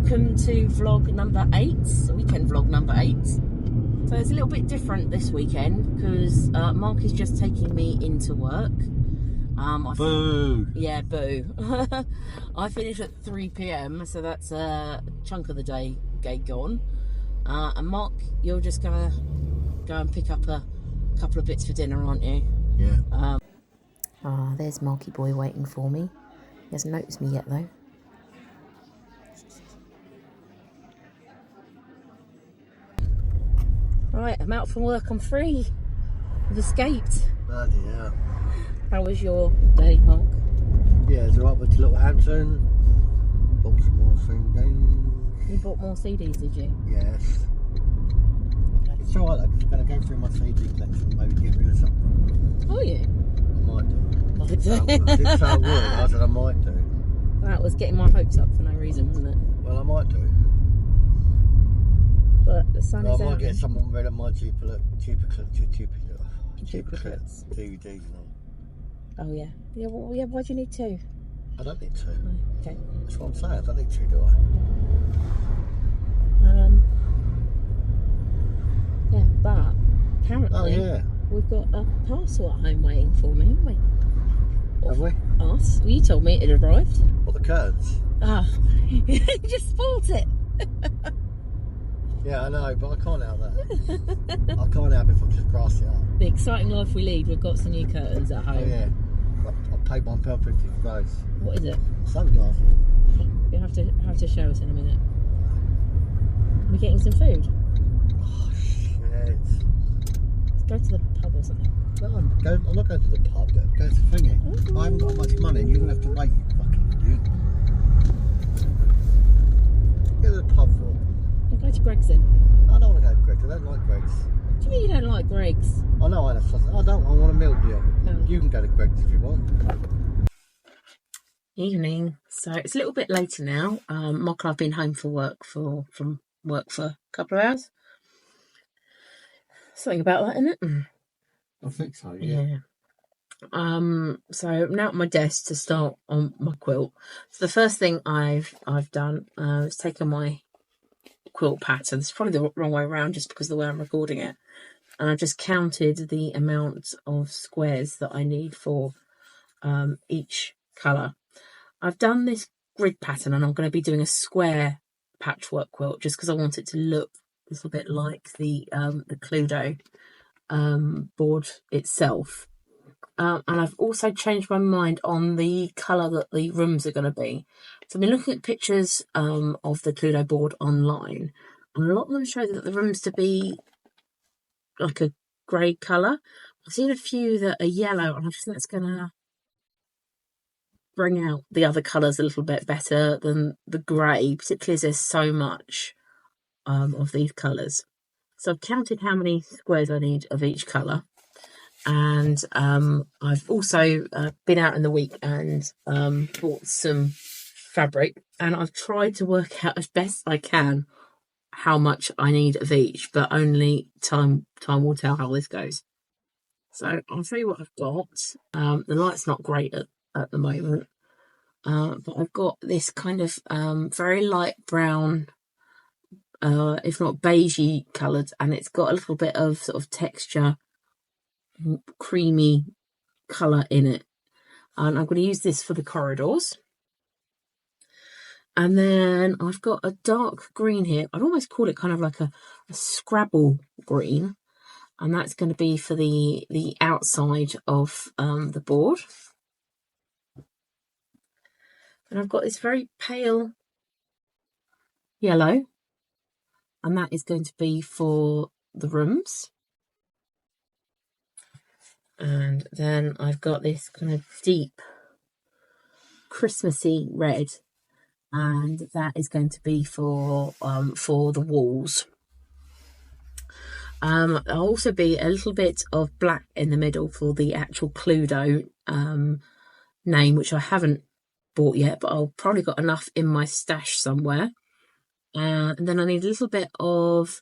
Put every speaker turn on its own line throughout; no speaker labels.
welcome to vlog number 8, weekend vlog number 8. So it's a little bit different this weekend because Mark is just taking me into work.
Boo!
Yeah, boo. I finish at 3 p.m, so that's a chunk of the day gone. And Mark, you're just gonna go and pick up a couple of bits for dinner, aren't you?
Yeah.
There's Marky boy waiting for me. He hasn't noticed me yet though. Right, I'm out from work, I'm free. I've escaped.
Bloody hell.
How was your day, Mark?
Yeah, it's alright with the little Hampton. Bought some more CDs.
You bought more CDs, did you?
Yes. It's alright, I'm just going to go through my CD collection, maybe get rid of something.
Oh, you?
I might do.
I did.
I did say I would, I said I might do.
That was getting my hopes up for no reason, wasn't it?
Well, I might do.
But the sun is
I
out.
might get someone rid of my cheaper
Duplicates.
DVDs and all.
Oh, yeah. Yeah, well, yeah, why do you need two?
I don't need two.
Oh, okay.
That's what I'm saying, I don't need two, do I?
Yeah, but apparently
Oh, yeah.
we've got a parcel at home waiting for me, haven't we?
Have we?
Us. Well, you told me it had arrived.
What, the curtains?
Ah, you just spoilt it.
Yeah, I know, but I can't help that. I can't help it if I just grass it up.
The exciting life we lead, we've got some new curtains at home.
Oh, yeah. I paid £1.50 for those.
What is it?
Sunglasses.
You'll have to show us in a minute. We're getting some food.
Oh, shit.
Let's go to the pub or something.
No, I'm not going to the pub. Go to the thingy.
Oh.
I haven't got much money and you're going to have to wait, you fucking idiot. Go to the pub for.
I'll go to Greg's then.
I don't want to go to Greg's. I don't like Greg's.
What do you mean you don't like Greg's?
I know I don't. I want a meal deal.
Oh.
You can go to Greg's if you want.
Evening. So it's a little bit later now. Mark and I've been home from work for a couple of hours. Something about that, isn't it?
I think so, yeah.
So I'm now at my desk to start on my quilt. So the first thing I've done is taken my quilt pattern. It's probably the wrong way around just because of the way I'm recording it. And I've just counted the amount of squares that I need for each colour. I've done this grid pattern and I'm going to be doing a square patchwork quilt just because I want it to look a little bit like the Cluedo board itself. And I've also changed my mind on the colour that the rooms are going to be. So I've been looking at pictures of the Cluedo board online, and a lot of them show that the rooms to be like a grey colour. I've seen a few that are yellow, and I just think that's going to bring out the other colours a little bit better than the grey, particularly as there's so much of these colours. So I've counted how many squares I need of each colour. And I've also been out in the week and bought some fabric, and I've tried to work out as best I can how much I need of each, but only time will tell how this goes. So I'll show you what I've got. The light's not great at the moment, but I've got this kind of very light brown, if not beigey coloured, and it's got a little bit of sort of texture, creamy colour in it, and I'm going to use this for the corridors. And then I've got a dark green here. I'd almost call it kind of like a Scrabble green, and that's going to be for the outside of the board. And I've got this very pale yellow, and that is going to be for the rooms. And then I've got this kind of deep Christmassy red, and that is going to be for the walls. There'll also be a little bit of black in the middle for the actual Cluedo name, which I haven't bought yet, but I've probably got enough in my stash somewhere. And then I need a little bit of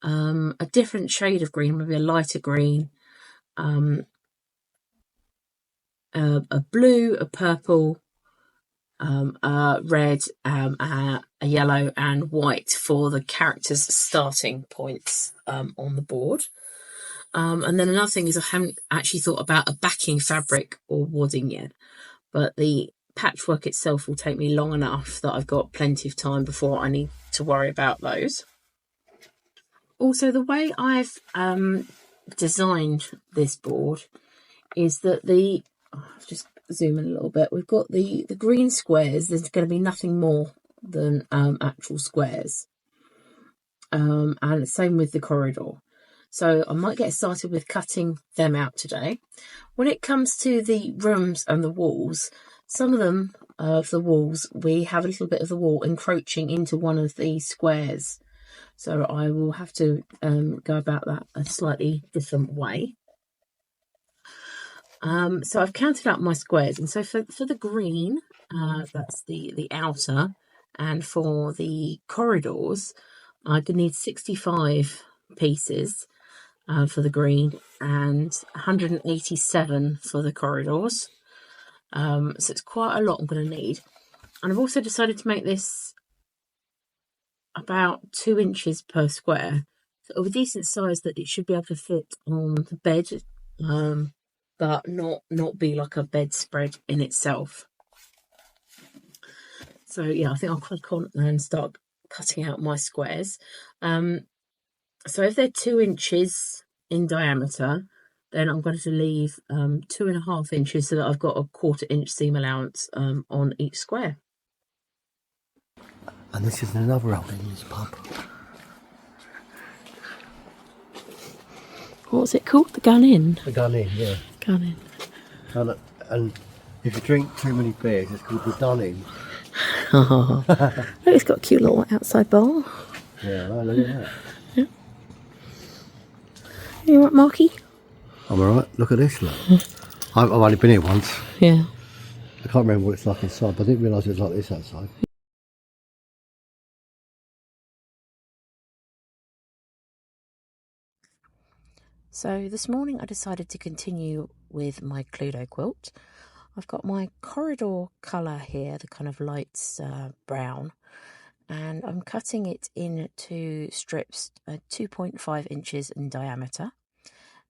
a different shade of green, maybe a lighter green, a blue, a purple, red, a yellow and white for the characters' starting points on the board. And then another thing is I haven't actually thought about a backing fabric or wadding yet, but the patchwork itself will take me long enough that I've got plenty of time before I need to worry about those. Also, the way I've designed this board is that just zoom in a little bit, we've got the green squares. There's going to be nothing more than actual squares, and the same with the corridor. So I might get started with cutting them out today. When it comes to the rooms and the walls, some of them, the walls, we have a little bit of the wall encroaching into one of the squares. So I will have to go about that a slightly different way. So I've counted out my squares, and so for the green, that's the outer, and for the corridors, I could need 65 pieces for the green and 187 for the corridors. So it's quite a lot I'm going to need. And I've also decided to make this about 2 inches per square, so of a decent size that it should be able to fit on the bed, but not be like a bedspread in itself. So yeah, I think I'll crack on and start cutting out my squares. So if they're 2 inches in diameter, then I'm going to leave 2.5 inches so that I've got a 1/4 inch seam allowance on each square.
And this is another old English pub.
What was it called? The Gun Inn?
The Gun Inn, yeah.
Gun Inn.
And if you drink too many beers, it's called the Dun Inn.
Oh, it's got a cute little outside bar.
Yeah, look at that.
Yeah. You right, Marky?
I'm alright, look at this, look. I've only been here once.
Yeah.
I can't remember what it's like inside, but I didn't realise it was like this outside.
So this morning I decided to continue with my Cluedo quilt. I've got my corridor colour here, the kind of light brown, and I'm cutting it into strips 2.5 inches in diameter.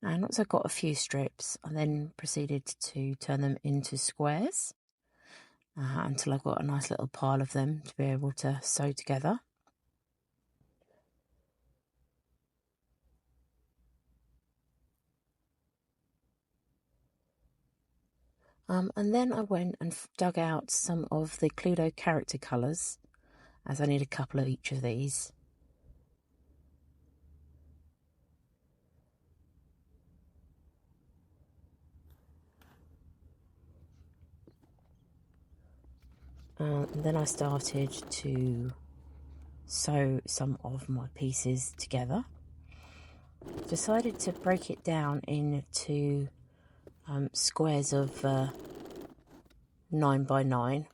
And once I've got a few strips, I then proceeded to turn them into squares until I've got a nice little pile of them to be able to sew together. And then I went and dug out some of the Cluedo character colours, as I need a couple of each of these. And then I started to sew some of my pieces together. Decided to break it down into squares of 9 by 9.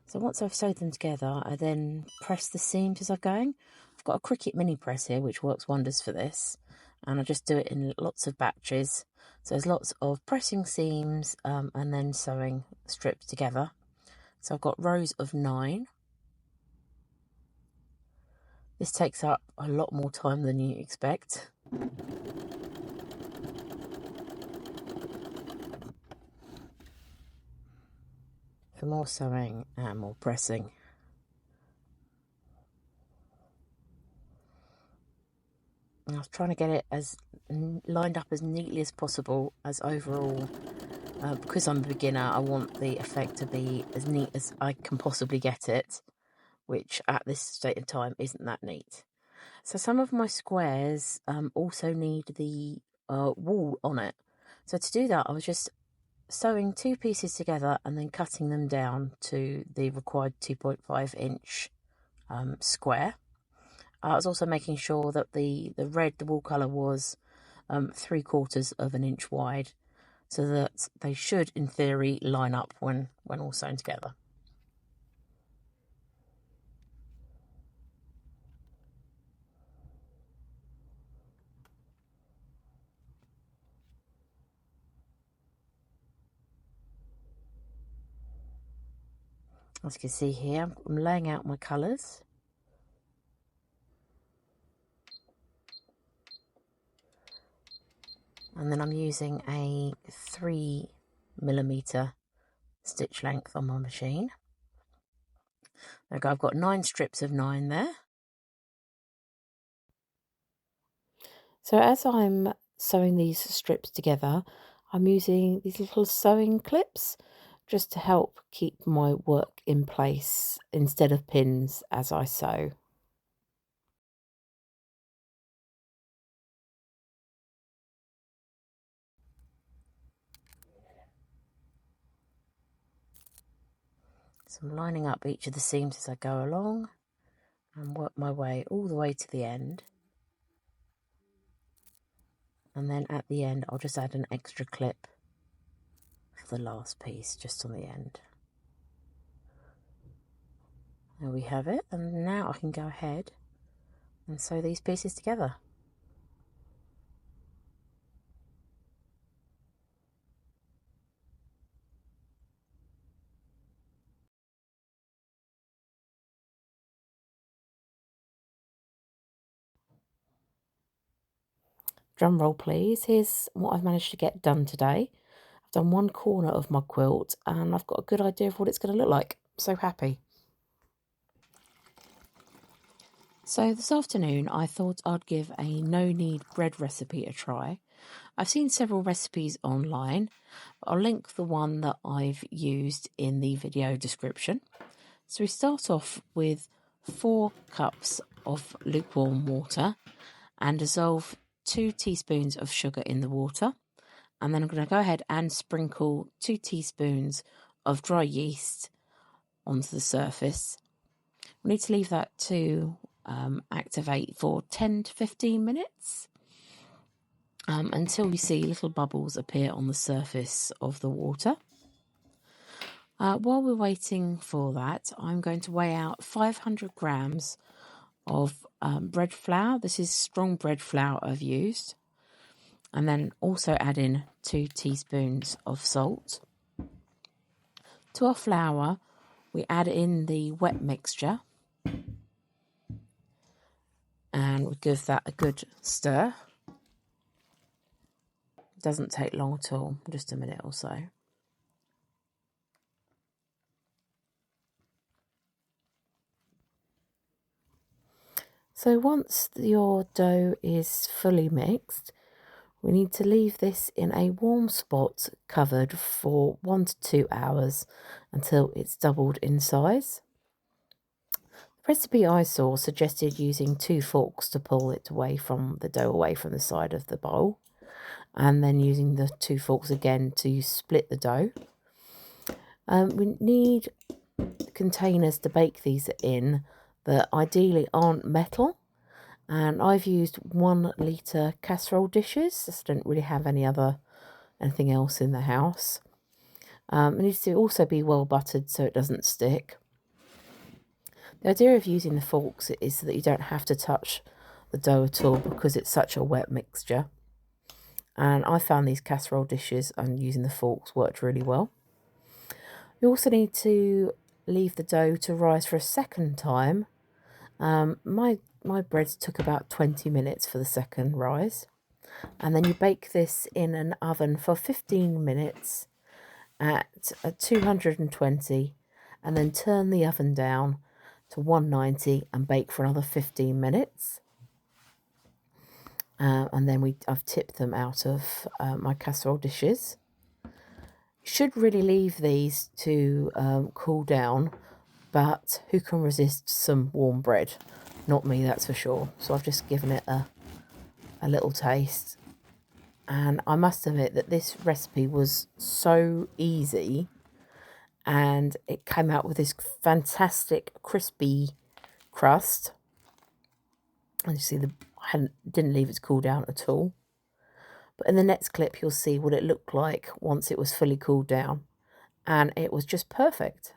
So once I've sewed them together, I then press the seams as I'm going. I've got a Cricut mini press here, which works wonders for this, and I just do it in lots of batches. So there's lots of pressing seams and then sewing strips together. So I've got rows of 9. This takes up a lot more time than you expect. For more sewing and more pressing. And I was trying to get it as lined up as neatly as possible, as overall, because I'm a beginner, I want the effect to be as neat as I can possibly get it, which at this state of time isn't that neat. So some of my squares also need the wall on it. So to do that, I was just sewing 2 pieces together and then cutting them down to the required 2.5 inch square. I was also making sure that the wall colour was 3/4 of an inch wide, so that they should, in theory, line up when all sewn together. As you can see here, I'm laying out my colours. And then I'm using a 3mm stitch length on my machine. There we go, I've got 9 strips of 9 there. So as I'm sewing these strips together, I'm using these little sewing clips just to help keep my work in place instead of pins as I sew. So I'm lining up each of the seams as I go along and work my way all the way to the end. And then at the end, I'll just add an extra clip for the last piece, just on the end. There we have it. And now I can go ahead and sew these pieces together. Drum roll please. Here's what I've managed to get done today. I've done one corner of my quilt and I've got a good idea of what it's going to look like. So happy. So this afternoon I thought I'd give a no-knead bread recipe a try. I've seen several recipes online, but I'll link the one that I've used in the video description. So we start off with 4 cups of lukewarm water and dissolve 2 teaspoons of sugar in the water. And then I'm going to go ahead and sprinkle 2 teaspoons of dry yeast onto the surface. We need to leave that to activate for 10 to 15 minutes until we see little bubbles appear on the surface of the water. While we're waiting for that, I'm going to weigh out 500 grams of bread flour. This is strong bread flour I've used. And then also add in 2 teaspoons of salt. To our flour, we add in the wet mixture. And we give that a good stir. It doesn't take long at all, just a minute or so. So once your dough is fully mixed, we need to leave this in a warm spot covered for 1 to 2 hours until it's doubled in size. The recipe I saw suggested using 2 forks to pull it away from the dough away from the side of the bowl, and then using the 2 forks again to split the dough. We need containers to bake these in that ideally aren't metal, and I've used 1 litre casserole dishes. Just don't really have anything else in the house. It needs to also be well buttered so it doesn't stick. The idea of using the forks is that you don't have to touch the dough at all because it's such a wet mixture. And I found these casserole dishes and using the forks worked really well. You also need to leave the dough to rise for a second time. My breads took about 20 minutes for the second rise. And then you bake this in an oven for 15 minutes at 220, and then turn the oven down to 190 and bake for another 15 minutes. And then I've tipped them out of my casserole dishes. You should really leave these to cool down, but who can resist some warm bread? Not me, that's for sure. So I've just given it a little taste. And I must admit that this recipe was so easy, and it came out with this fantastic crispy crust. And you see, I didn't leave it to cool down at all. But in the next clip, you'll see what it looked like once it was fully cooled down. And it was just perfect.